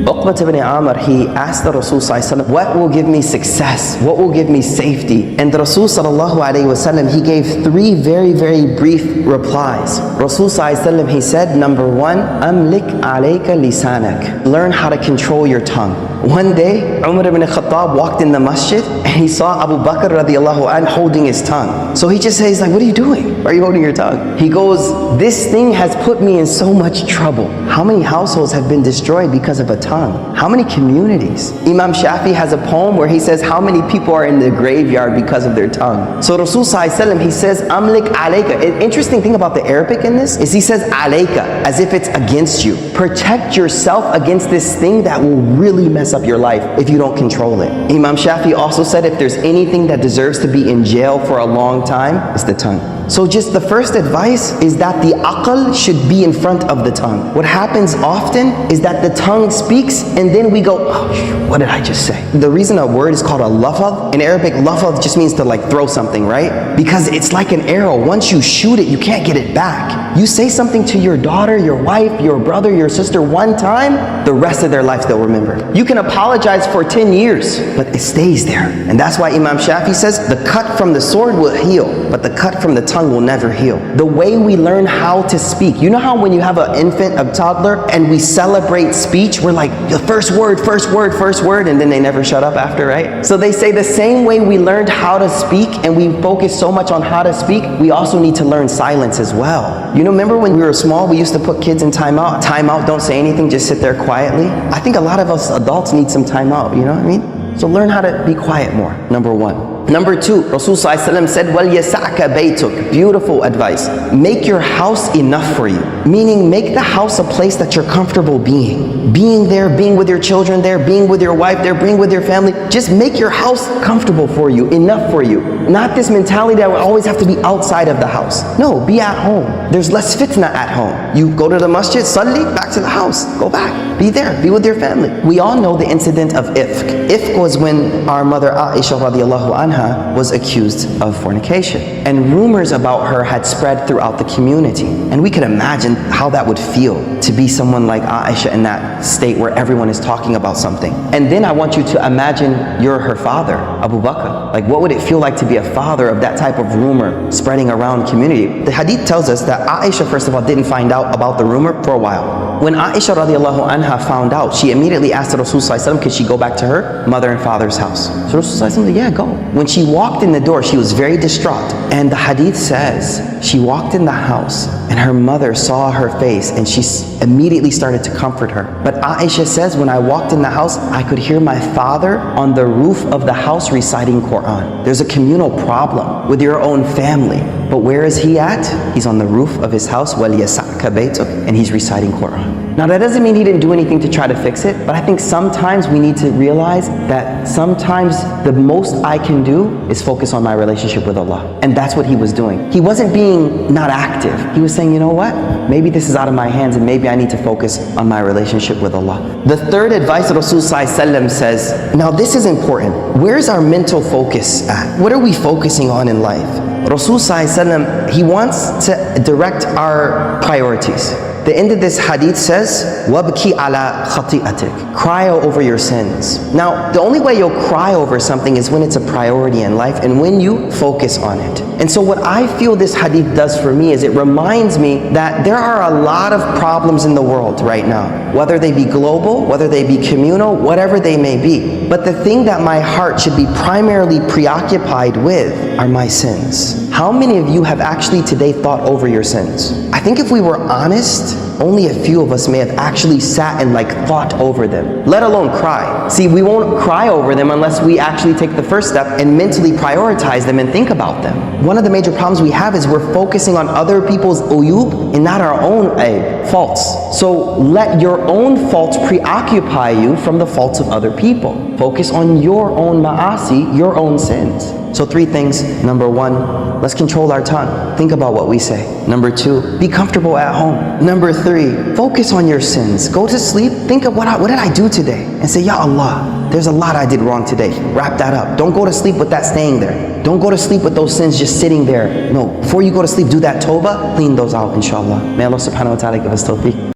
Uqbat ibn Amr, he asked the Rasul ﷺ, what will give me success? What will give me safety? And the Rasul ﷺ, he gave three very, very brief replies. Rasul ﷺ, he said, number one, amlik alayka lisanak. Learn how to control your tongue. One day, Umar ibn Khattab walked in the masjid and he saw Abu Bakr radiallahu anh holding his tongue. So he just says, like, what are you doing? Why are you holding your tongue? He goes, this thing has put me in so much trouble. How many households have been destroyed because of a tongue? How many communities? Imam Shafi has a poem where he says how many people are in the graveyard because of their tongue. So Rasul ﷺ, he says, amlik alayka. An interesting thing about the Arabic in this is he says alayka, as if it's against you. Protect yourself against this thing that will really mess up your life if you don't control it. Imam Shafi also said if there's anything that deserves to be in jail for a long time, it's the tongue. So just the first advice is that the aql should be in front of the tongue. What happens often is that the tongue speaks and then we go, oh, what did I just say? The reason a word is called a lafadh, in Arabic, lafadh just means to like throw something, right? Because it's like an arrow. Once you shoot it, you can't get it back. You say something to your daughter, your wife, your brother, your sister one time, the rest of their life they'll remember. You can apologize for 10 years, but it stays there. And that's why Imam Shafi says, the cut from the sword will heal, but the cut from the tongue will never heal. The way we learn how to speak. You know how when you have an infant, a toddler, and we celebrate speech, we're like, the first word, first word, first word, and then they never shut up after, right? So they say the same way we learned how to speak and we focus so much on how to speak, we also need to learn silence as well. You know, remember when we were small, we used to put kids in timeout? Timeout, don't say anything, just sit there quietly. I think a lot of us adults need some timeout, you know what I mean? So learn how to be quiet more, number one. Number two, Rasul ﷺ said, وَلْيَسَعْكَ بَيْتُكَ. Beautiful advice. Make your house enough for you. Meaning, make the house a place that you're comfortable being. Being there, being with your children there, being with your wife there, being with your family. Just make your house comfortable for you, enough for you. Not this mentality that we always have to be outside of the house. No, be at home. There's less fitna at home. You go to the masjid, salli, back to the house. Go back. Be there. Be with your family. We all know the incident of ifk. Ifk was when our mother Aisha radiallahu anha was accused of fornication. And rumors about her had spread throughout the community. And we could imagine how that would feel to be someone like Aisha in that state where everyone is talking about something. And then I want you to imagine you're her father, Abu Bakr. Like, what would it feel like to be a father of that type of rumor spreading around community? The hadith tells us that Aisha, first of all, didn't find out about the rumor for a while. When Aisha radiallahu anha found out, she immediately asked the Rasul ﷺ, could she go back to her mother and father's house? So Rasul ﷺ said, yeah, go. When she walked in the door, she was very distraught. And the hadith says, she walked in the house and her mother saw her face and she immediately started to comfort her. But Aisha says, when I walked in the house, I could hear my father on the roof of the house reciting Quran. There's a communal problem with your own family. But where is he at? He's on the roof of his house, وَلْيَسَعْكَ بَيْتُكَ, and he's reciting Quran. Now that doesn't mean he didn't do anything to try to fix it, but I think sometimes we need to realize that sometimes the most I can do is focus on my relationship with Allah. And that's what he was doing. He wasn't being not active. He was saying, you know what? Maybe this is out of my hands and maybe I need to focus on my relationship with Allah. The third advice that Rasul ﷺ says, now this is important. Where's our mental focus at? What are we focusing on in life? Rasul ﷺ, he wants to direct our priorities. The end of this hadith says, وَابْكِ عَلَى خَطِئَتِكَ. Cry over your sins. Now, the only way you'll cry over something is when it's a priority in life and when you focus on it. And so what I feel this hadith does for me is it reminds me that there are a lot of problems in the world right now, whether they be global, whether they be communal, whatever they may be. But the thing that my heart should be primarily preoccupied with are my sins. How many of you have actually today thought over your sins? I think if we were honest, only a few of us may have actually sat and thought over them, let alone cry. See, we won't cry over them unless we actually take the first step and mentally prioritize them and think about them. One of the major problems we have is we're focusing on other people's uyub and not our own faults. So let your own faults preoccupy you from the faults of other people. Focus on your own ma'asi, your own sins. So 3 things. Number 1, let's control our tongue. Think about what we say. Number 2, be comfortable at home. Number 3, focus on your sins. Go to sleep, think of what did I do today? And say, Ya Allah, there's a lot I did wrong today. Wrap that up. Don't go to sleep with that staying there. Don't go to sleep with those sins just sitting there. No, before you go to sleep, do that tawbah, clean those out, inshallah. May Allah subhanahu wa ta'ala give us tawfiq.